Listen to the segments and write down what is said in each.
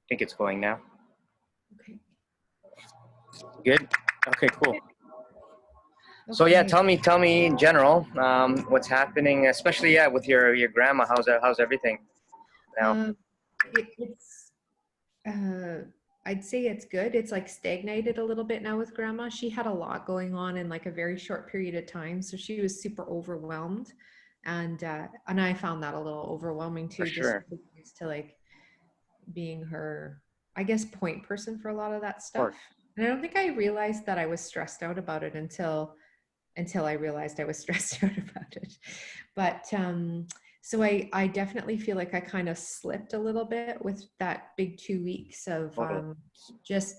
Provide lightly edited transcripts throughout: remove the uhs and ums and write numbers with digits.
think it's going now. Okay. Good. Okay, cool. So yeah, Okay. tell me in general, what's happening, especially with your grandma. How's everything now? It's I'd say it's good. It's like stagnated a little bit now with grandma. She had a lot going on in like a very short period of time, so she was super overwhelmed, and I found that a little overwhelming For too, just sure, used to like being her, I guess, point person for a lot of that of stuff. course. And I don't think I realized that I was stressed out about it until I realized I was stressed out about it. But so I definitely feel like I kind of slipped a little bit with that big 2 weeks of Totally. just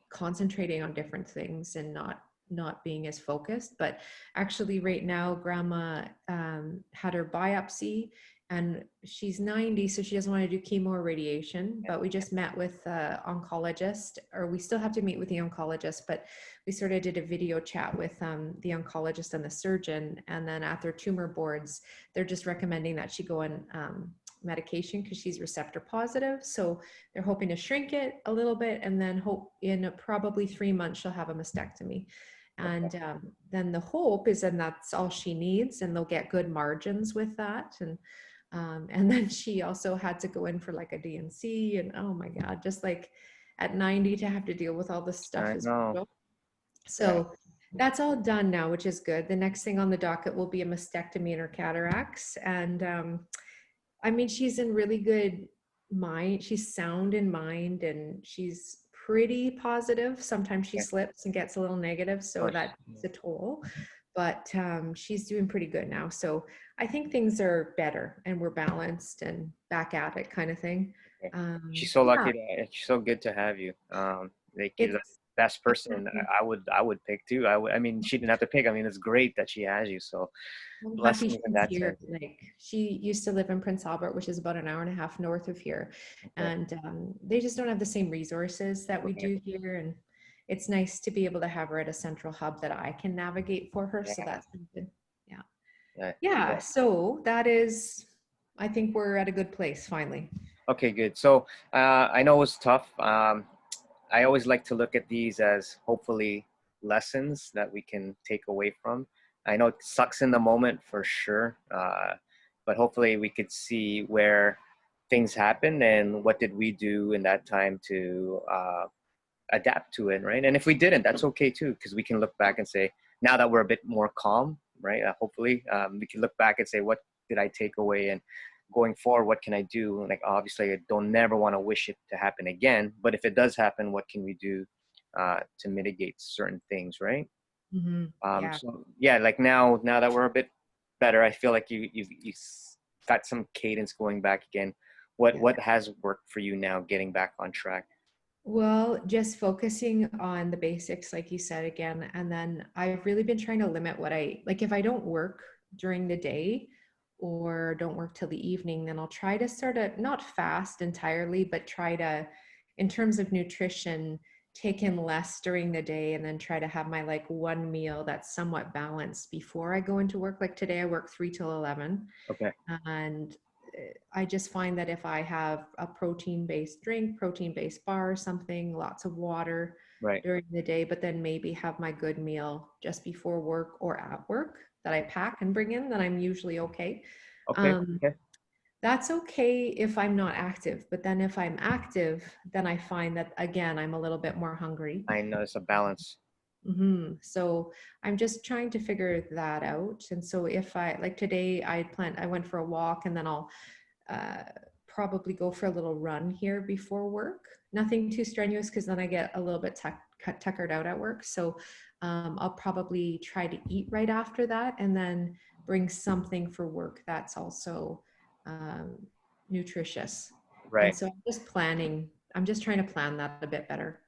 concentrating on different things and not being as focused. But actually right now grandma had her biopsy, and she's 90, so she doesn't want to do chemo or radiation, but we just met with the oncologist, or we still have to meet with the oncologist, but we sort of did a video chat with the oncologist and the surgeon. And then at their tumor boards, they're just recommending that she go on medication because she's receptor positive. So they're hoping to shrink it a little bit, and then hope in probably 3 months she'll have a mastectomy. And then the hope is, and that's all she needs, and they'll get good margins with that. And then she also had to go in for like a DNC, and oh my God, just like at 90 to have to deal with all this stuff I is know. brutal. Yeah. So that's all done now, which is good. The next thing on the docket will be a mastectomy and her cataracts. And I mean, she's in really good mind. She's sound in mind, and she's pretty positive. Sometimes she Okay. slips and gets a little negative, Of so course. that takes a toll. But she's doing pretty good now. So I think things are better, and we're balanced and back at it, kind of thing. Okay. She's so Yeah, lucky she's so good to have you. Like you're the it's best person exactly. I would pick too. I mean, she didn't have to pick. I mean, it's great that she has you. So I'm happy blessings in she's that here. sense. Like, she used to live in Prince Albert, which is about an hour and a half north of here, Okay. and they just don't have the same resources that we Right. do here. And it's nice to be able to have her at a central hub that I can navigate for her. So Yeah. that's been good. Yeah, Yeah. yeah. Yeah. So that is, I think we're at a good place finally. Okay, good. So I know it was tough. I always like to look at these as hopefully lessons that we can take away from. I know it sucks in the moment for sure, but hopefully we could see where things happen and what did we do in that time to adapt to it, right? And if we didn't, that's okay too, because we can look back and say, now that we're a bit more calm, right? Hopefully, we can look back and say, what did I take away? And going forward, what can I do? Like, obviously, I don't never want to wish it to happen again, but if it does happen, what can we do to mitigate certain things, right? Yeah. So yeah, like now that we're a bit better, I feel like you got some cadence going back again. Yeah. What has worked for you now, getting back on track? Well, just focusing on the basics, like you said again. And then I've really been trying to limit what I like. If I don't work during the day or don't work till the evening, then I'll try to sort of not fast entirely, but try to, in terms of nutrition, take in less during the day, and then try to have my like one meal that's somewhat balanced before I go into work. Like today, I work 3 till 11. Okay. And I just find that if I have a protein-based drink, protein-based bar, something, lots of water Right. during the day, but then maybe have my good meal just before work or at work that I pack and bring in, then I'm usually okay. Okay. Um, Okay. that's okay if I'm not active, but then if I'm active, then I find that again, I'm a little bit more hungry. I know it's a balance. So I'm just trying to figure that out. And so if I like today, I went for a walk, and then I'll uh, probably go for a little run here before work. Nothing too strenuous, because then I get a little bit tuckered out at work. So I'll probably try to eat right after that, and then bring something for work that's also um, nutritious. And Right. so I'm just trying to plan that a bit better.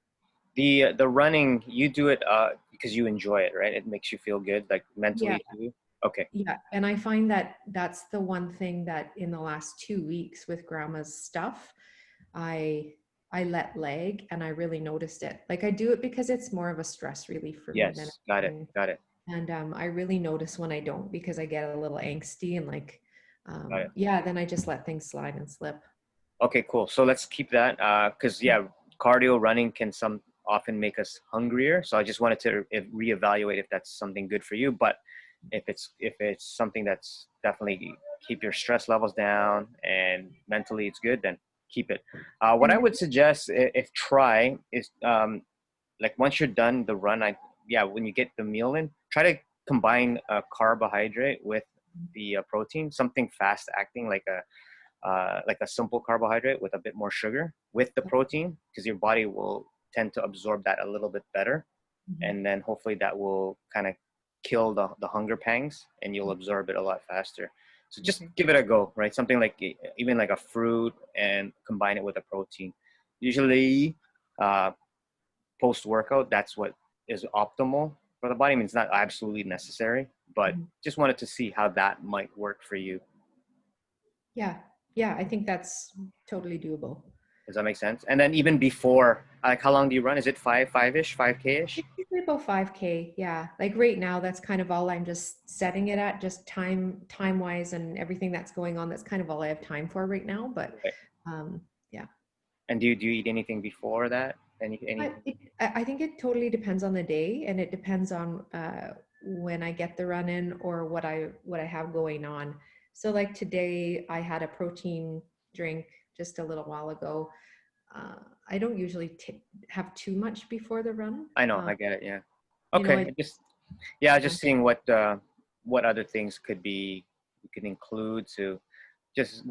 The running, you do it because you enjoy it, right? It makes you feel good, like Yeah. mentally too. Okay. Yeah, and I find that that's the one thing that in the last 2 weeks with grandma's stuff, I I let lag, and I really noticed it. Like I do it because it's more of a stress relief for me than Yes. Got it. anything. Got it. And I really notice when I don't, because I get a little angsty and like Got it. yeah, then I just let things slide and slip. Okay, cool. So let's keep that because yeah, cardio running can some often make us hungrier. So I just wanted to reevaluate if that's something good for you. But if it's something that's definitely keep your stress levels down and mentally it's good, then keep it. What I And would suggest if try is like once you're done the run, I yeah, when you get the meal in, try to combine a carbohydrate with the protein, something fast acting like a simple carbohydrate with a bit more sugar with the protein because your body will tend to absorb that a little bit better, Mhm. and then hopefully that will kind of kill the hunger pangs and you'll absorb it a lot faster. So just Okay. give it a go, right? Something like even like a fruit and combine it with a protein. Usually uh, post workout, that's what is optimal for the body. I mean, it's not absolutely necessary, but Mhm. just wanted to see how that might work for you. Yeah. Yeah. I think that's totally doable. Does that make sense? And then even before, like how long do you run? Is it five-ish, 5K-ish? It's usually about 5K. Yeah. Like right now, that's kind of all I'm just setting it at, just time wise and everything that's going on. That's kind of all I have time for right now. But Right. yeah. And do you eat anything before that? Anything? I think it totally depends on the day, and it depends on when I get the run in or what I have going on. So like today, I had a protein drink just a little while ago. Uh, I don't usually have too much before the run. I know, I get it. Yeah. You know, Okay. Yeah, yeah. just seeing what other things could be we could include to just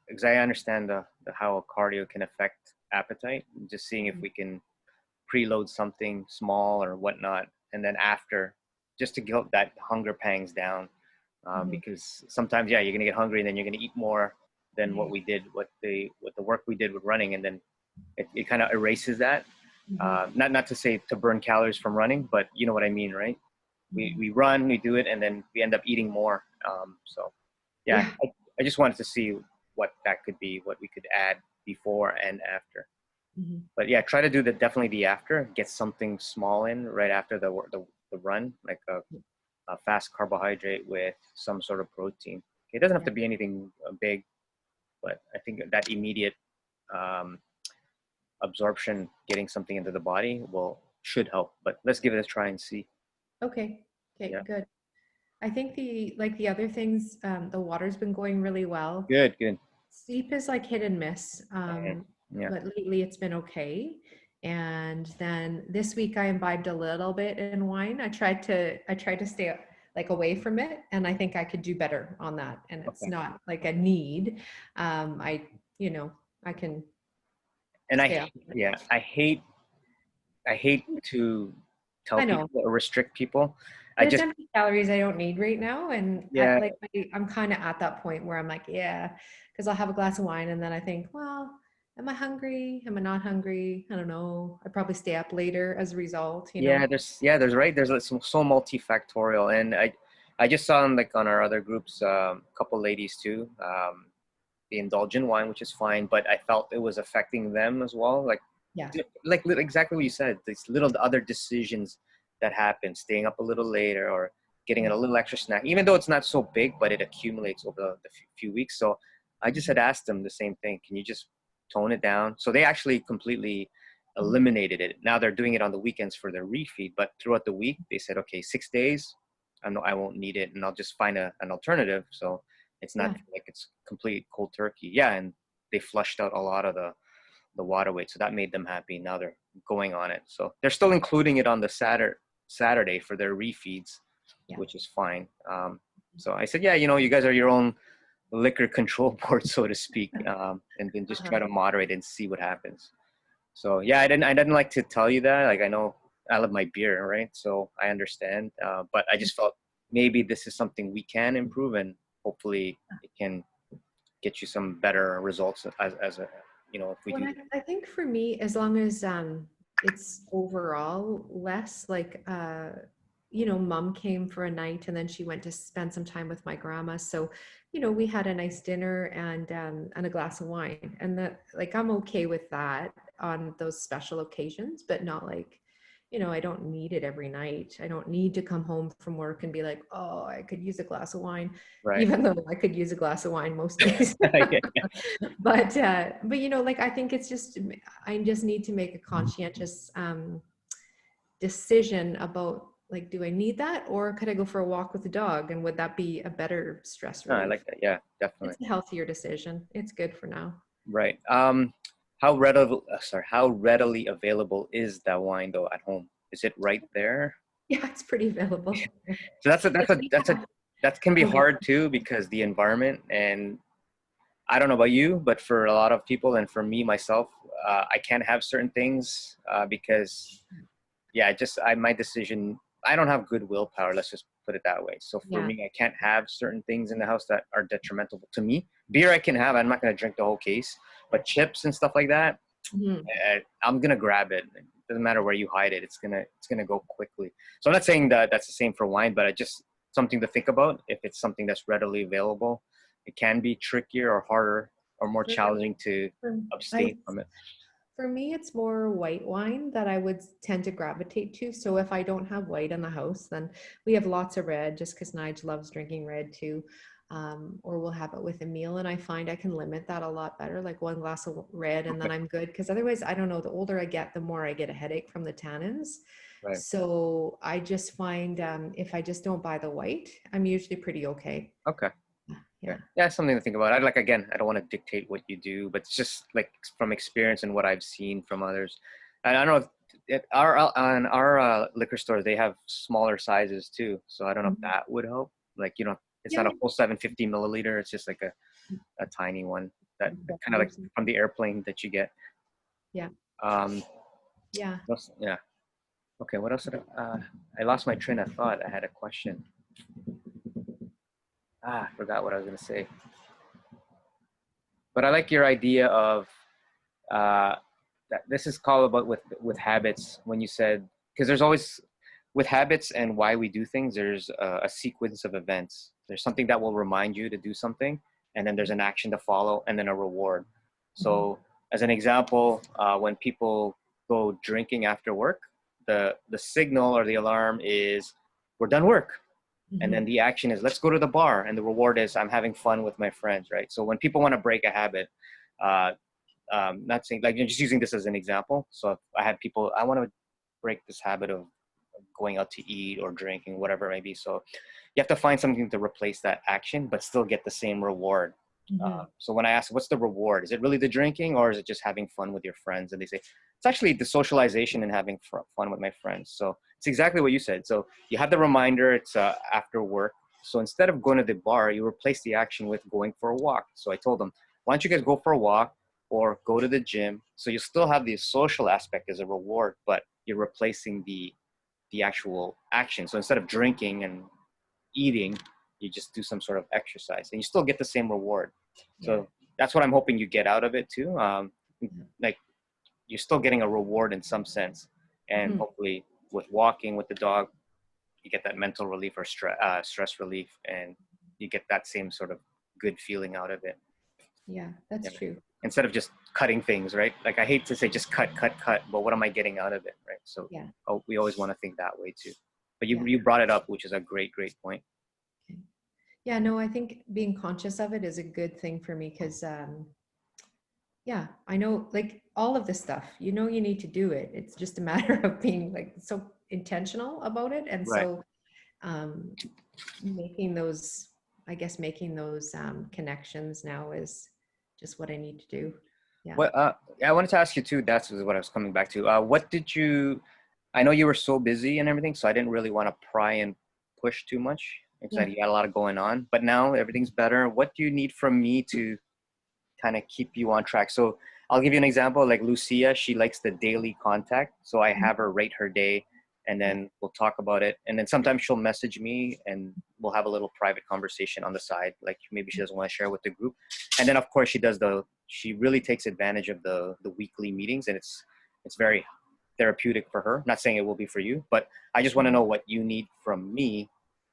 because I understand the how a cardio can affect appetite. Just seeing if Mhm, we can preload something small or whatnot, and then after, just to get that hunger pangs down. mhm. Because sometimes, yeah, you're gonna get hungry, and then you're gonna eat more than what Right. we did, what the work we did with running, and then it kind of erases that. Mhm, Not to say to burn calories from running, but you know what I mean, right? We mhm. we run, we do it, and then we end up eating more. So yeah, Yeah. I just wanted to see what that could be, what we could add before and after. Mhm. But yeah, try to do the definitely the after. Get something small in right after the run, like a fast carbohydrate with some sort of protein. It doesn't have Yeah. to be anything big, but I think that immediate um, absorption, getting something into the body, will should help. But let's give it a try and see. Okay. Okay. Yeah, Good. I think the other things, the water's been going really well. good, good. Sleep is like hit and miss, Yeah, but lately it's been okay. And then this week I imbibed a little bit in wine. I tried to stay like away from it, and I think I could do better on that. And it's okay. not like a need. I you know I can And stay off of it. yeah, I hate to tell I know, people or restrict people. I but it's just empty calories I don't need right now, and yeah, I'm kind of at that point where I'm like, yeah, because I'll have a glass of wine and then I think, well, am I hungry? Am I not hungry? I don't know. I probably stay up later as a result, you know. there's right there's like so multifactorial, and I just saw on like on our other groups a couple ladies too. The indulgent wine, which is fine, but I felt it was affecting them as well. Yeah. Exactly what you said. These little other decisions that happen, staying up a little later or getting in a Yeah. little extra snack, even though it's not so big, but it accumulates over the few weeks. So I just Mhm. had asked them the same thing. Can you just tone it down? So they actually completely Mhm. eliminated it. Now they're doing it on the weekends for their refeed, but throughout the week they said, okay, 6 days, I know I won't need it, and I'll just find an alternative. So it's not Yeah. like it's complete cold turkey. Yeah, and they flushed out a lot of the water weight, so that made them happy. Now they're going on it, so they're still including it on the Saturday for their refeeds, Yeah. which is fine. So I said, yeah, you guys are your own liquor control board, so to speak, and then just Uh-huh. try to moderate and see what happens. So yeah, I didn't like to tell you that. Like I know I love my beer, right? So I understand, but I just felt maybe this is something we can improve, and hopefully it can get you some better results as a if we Well, do I think for me, as long as it's overall less like mom came for a night and then she went to spend some time with my grandma. So, we had a nice dinner and a glass of wine. And that, like, I'm okay with that on those special occasions, but not like, I don't need it every night. I don't need to come home from work and be like, oh, I could use a glass of wine, Right. even though I could use a glass of wine most days. Yeah. But like I think it's just I just need to make a conscientious decision about like, do I need that, or could I go for a walk with the dog, and would that be a better stress No, I relief? like that. Yeah, definitely. It's a healthier decision. It's good for now. Right. How readily available is that wine though at home? Is it right there? Yeah, it's pretty available. So Like we have, that can be oh, hard too because the environment, and I don't know about you, but for a lot of people and for me myself, I can't have certain things because yeah, my decision. I don't have good willpower. Let's just put it that way. So for yeah. me, I can't have certain things in the house that are detrimental to me. Beer I can have. I'm not going to drink the whole case, but chips and stuff like that, Mhm. I'm gonna grab it. It doesn't matter where you hide it. It's gonna go quickly. So I'm not saying that that's the same for wine, but I just something to think about. If it's something that's readily available, it can be trickier or harder or more For, challenging to for, I, abstain from it. for me, it's more white wine that I would tend to gravitate to. So if I don't have white in the house, then we have lots of red just because Nige loves drinking red too. Or we'll have it with a meal. And I find I can limit that a lot better, like one glass of red and then Okay. I'm good. Because otherwise, I don't know, the older I get, the more I get a headache from the tannins. Right. So I just find if I just don't buy the white, I'm usually pretty okay. Okay. Yeah. Yeah. Yeah. Something to think about. I like again. I don't want to dictate what you do, but it's just like from experience and what I've seen from others. And I don't know if on our liquor stores they have smaller sizes too. So I don't know if Mhm. that would help. Like it's not Yeah. a full 750 milliliter. It's just like a tiny one that kind of like Definitely. from the airplane that you get. Yeah. Um, Yeah. yeah. Okay. What else? I lost my train of thought. I had a question. I forgot what I was gonna say. But I like your idea of uh, that. This is called about with habits. When you said because there's always with habits and why we do things. There's a sequence of events. There's something that will remind you to do something, and then there's an action to follow, and then a reward. Mhm. So, as an example, when people go drinking after work, the signal or the alarm is we're done work, and then Mhm. the action is let's go to the bar, and the reward is I'm having fun with my friends, right? So when people want to break a habit, uh, not saying like just using this as an example. So if I had people, I want to break this habit of going out to eat or drinking, whatever it may be. So you have to find something to replace that action, but still get the same reward. Mhm. So when I ask, what's the reward? Is it really the drinking or is it just having fun with your friends? And they say, it's actually the socialization and having fun with my friends. So it's exactly what you said. So you have the reminder, it's after work. So instead of going to the bar, you replace the action with going for a walk. So I told them, why don't you guys go for a walk or go to the gym? So you still have the social aspect as a reward, but you're replacing the actual action. So instead of drinking and eating, you just do some sort of exercise and you still get the same reward. Yeah. So that's what I'm hoping you get out of it too. Yeah. Like you're still getting a reward in some sense. And Mhm. hopefully with walking with the dog, you get that mental relief or stress relief and you get that same sort of good feeling out of it. Yeah, that's Yeah. true. Instead of just cutting things, right? Like I hate to say just cut, but what am I getting out of it, right? So Yeah. we always want to think that way too. But Yeah. you brought it up, which is a great point. Okay. Yeah, no, I think being conscious of it is a good thing for me because yeah, I know like all of this stuff, you need to do it. It's just a matter of being like so intentional about it. And Right. so um making those, I guess making those connections now is just what I need to do. Yeah. What yeah, I wanted to ask you too, that's what I was coming back to. What did you I know you were so busy and everything, so I didn't really want to pry and push too much because Yeah. you had a lot of going on. But now everything's better. What do you need from me to kind of keep you on track? So I'll give you an example. Like Lucia, she likes the daily contact. So I Mhm. have her rate her day and Yeah. then we'll talk about it. And then sometimes she'll message me and we'll have a little private conversation on the side. Like maybe she doesn't want to share with the group. And then of course she really takes advantage of the weekly meetings and it's very therapeutic for her. Not saying it will be for you, but I just want to know what you need from me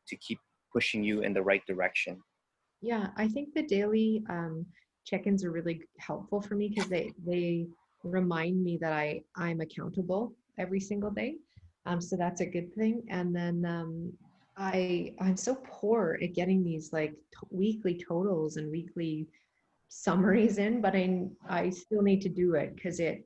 to keep pushing you in the right direction. Yeah, I think the daily check-ins are really helpful for me because they remind me that I'm accountable every single day. So that's a good thing. And then I'm so poor at getting these like weekly totals and weekly summaries in, but I still need to do it because it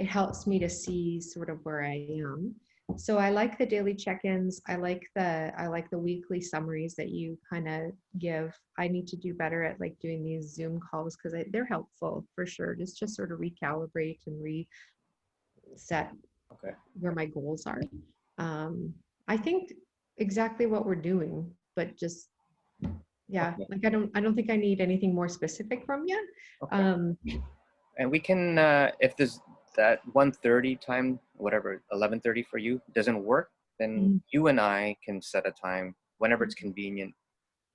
helps me to see sort of where I am. So I like the daily check-ins. I like the weekly summaries that you kind of give. I need to do better at like doing these Zoom calls because they're helpful for sure. Just sort of recalibrate and reset Okay. where my goals are. Um, I think exactly what we're doing, but just yeah, Okay. like I don't think I need anything more specific from you. Okay. Um, And we can, if there's that 1:30 time, whatever, 11:30 for you doesn't work, then mm, you and I can set a time whenever it's convenient.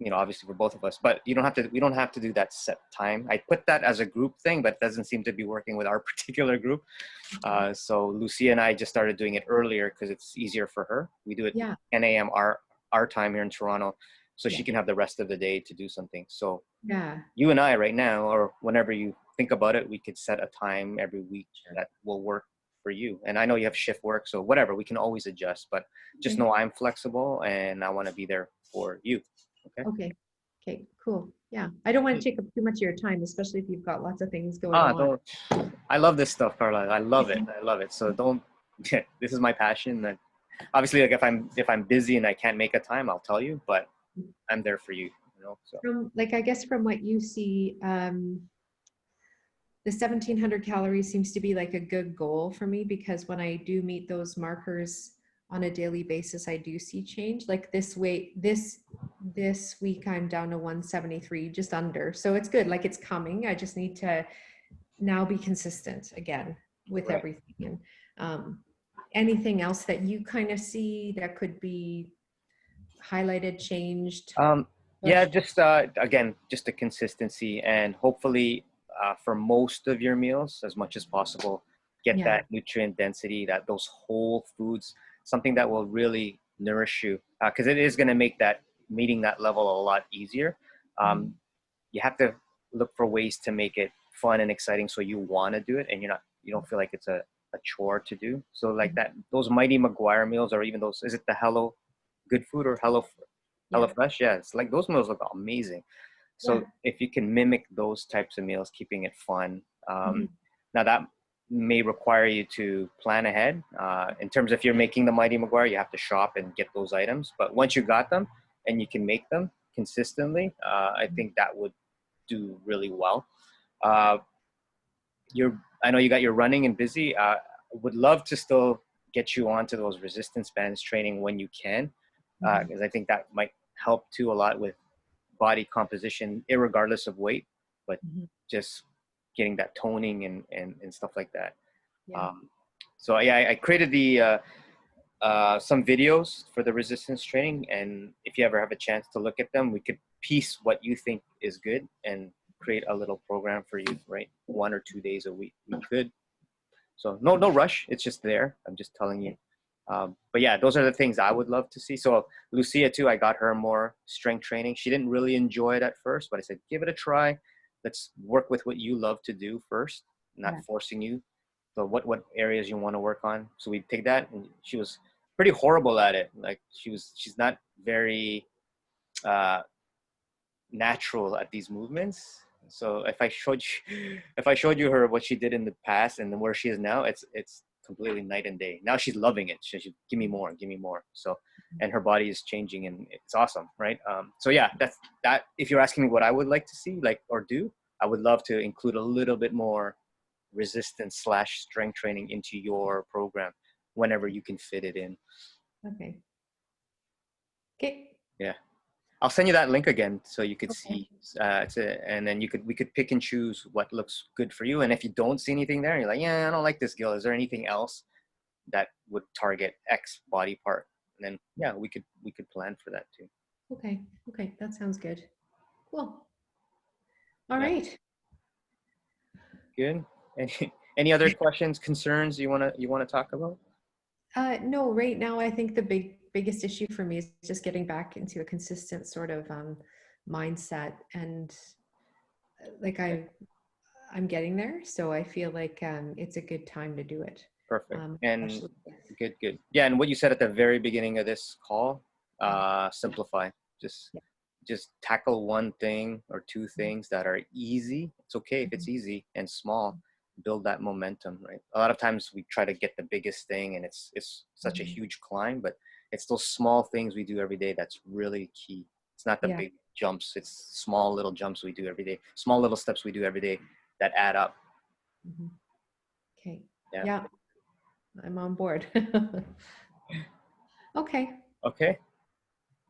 You know, obviously for both of us, but you don't have to. We don't have to do that set time. I put that as a group thing, but it doesn't seem to be working with our particular group. okay. So Lucia and I just started doing it earlier because it's easier for her. We do it Yeah, 10 a.m. our time here in Toronto, so yeah, she can have the rest of the day to do something. So yeah. you and I right now, or whenever you think about it, we could set a time every week Sure. that will work for you. And I know you have shift work, so whatever, we can always adjust. But just Okay. know I'm flexible and I want to be there for you. Okay. Okay. Okay. Cool. Yeah. I don't want to take up too much of your time, especially if you've got lots of things going Ah, on. don't. I love this stuff, Carla. I love it. I love it. So don't. This is my passion. And obviously, like if I'm busy and I can't make a time, I'll tell you. But I'm there for you. You know. So. From like, I guess from what you see, the 1700 calories seems to be like a good goal for me because when I do meet those markers on a daily basis, I do see change. Like this week I'm down to 173, just under. So it's good. Like it's coming. I just need to now be consistent again with Right. everything. And anything else that you kind of see that could be highlighted, changed, Um, yeah, pushed? just again, just the consistency, and hopefully for most of your meals, as much as possible, get Yeah. that nutrient density, that those whole foods, something that will really nourish you, because it is going to make that meeting that level a lot easier. Mhm. Um, you have to look for ways to make it fun and exciting, so you want to do it, and you don't feel like it's a chore to do. So like Mhm. that, those Mighty Maguire meals, or even those, is it the Hello Good Food or Yeah. HelloFresh? Yeah, it's like those meals look amazing. Yeah. So if you can mimic those types of meals, keeping it fun, Mhm. now that may require you to plan ahead. In terms of if you're making the Mighty Maguire, you have to shop and get those items. But once you got them and you can make them consistently, I think that would do really well. Uh, I know you got your running and busy. Would love to still get you onto those resistance bands training when you can, Mhm. because I think that might help too a lot with body composition, irregardless of weight, but Mhm. just getting that toning and stuff like that. Yeah. Um, so yeah, I created some videos for the resistance training, and if you ever have a chance to look at them, we could piece what you think is good and create a little program for you, right? 1 or 2 days a week, we could. So no rush. It's just there. I'm just telling you. Okay. But yeah, those are the things I would love to see. So Lucia too, I got her more strength training. She didn't really enjoy it at first, but I said, give it a try. Let's work with what you love to do first, not Yeah. forcing you. So what areas you want to work on. So we take that, and she was pretty horrible at it. Like she's not very uh, natural at these movements. So if I showed you her what she did in the past and then where she is now, it's completely night and day. Now she's loving it. She give me more, give me more. So, and her body is changing, and it's awesome, right? So yeah, that's that. If you're asking me what I would like to see, like or do, I would love to include a little bit more resistance slash strength training into your program whenever you can fit it in. Okay. Okay. Yeah. I'll send you that link again so you could Okay. see. And then we could pick and choose what looks good for you. And if you don't see anything there, and you're like, yeah, I don't like this, Gil. Is there anything else that would target X body part? And then yeah, we could plan for that too. Okay. Okay. That sounds good. Cool. All Yeah, right. good. Any other questions, concerns you wanna talk about? No, right now I think the biggest issue for me is just getting back into a consistent sort of mindset and like I'm getting there, so I feel like it's a good time to do it. Perfect. And Especially with, good. Yeah, and what you said at the very beginning of this call, yeah, simplify. Just yeah. just tackle one thing or two Mhm, things that are easy. It's okay if mhm, it's easy and small. Build that momentum, right? A lot of times we try to get the biggest thing and it's such a mhm. huge climb, but it's those small things we do every day that's really key. It's not the Yeah. big jumps, it's small little jumps we do every day, small little steps we do every day that add up. Mhm. Okay. Yeah. Yeah, I'm on board. Okay. Okay.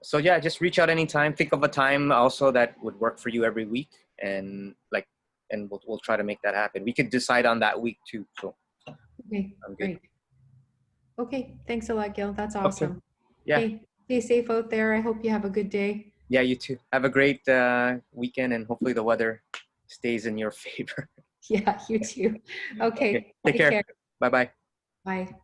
So yeah, just reach out anytime. Think of a time also that would work for you every week, and like, and we'll try to make that happen. We could decide on that week too. So Okay. I'm good. Great. Okay. Thanks a lot, Gil. That's Okay. awesome. Yeah. Okay. Stay safe out there. I hope you have a good day. Yeah. You too. Have a great weekend, and hopefully the weather stays in your favor. Yeah, you too. Okay. Okay. Take Take care. care. Bye bye. Bye.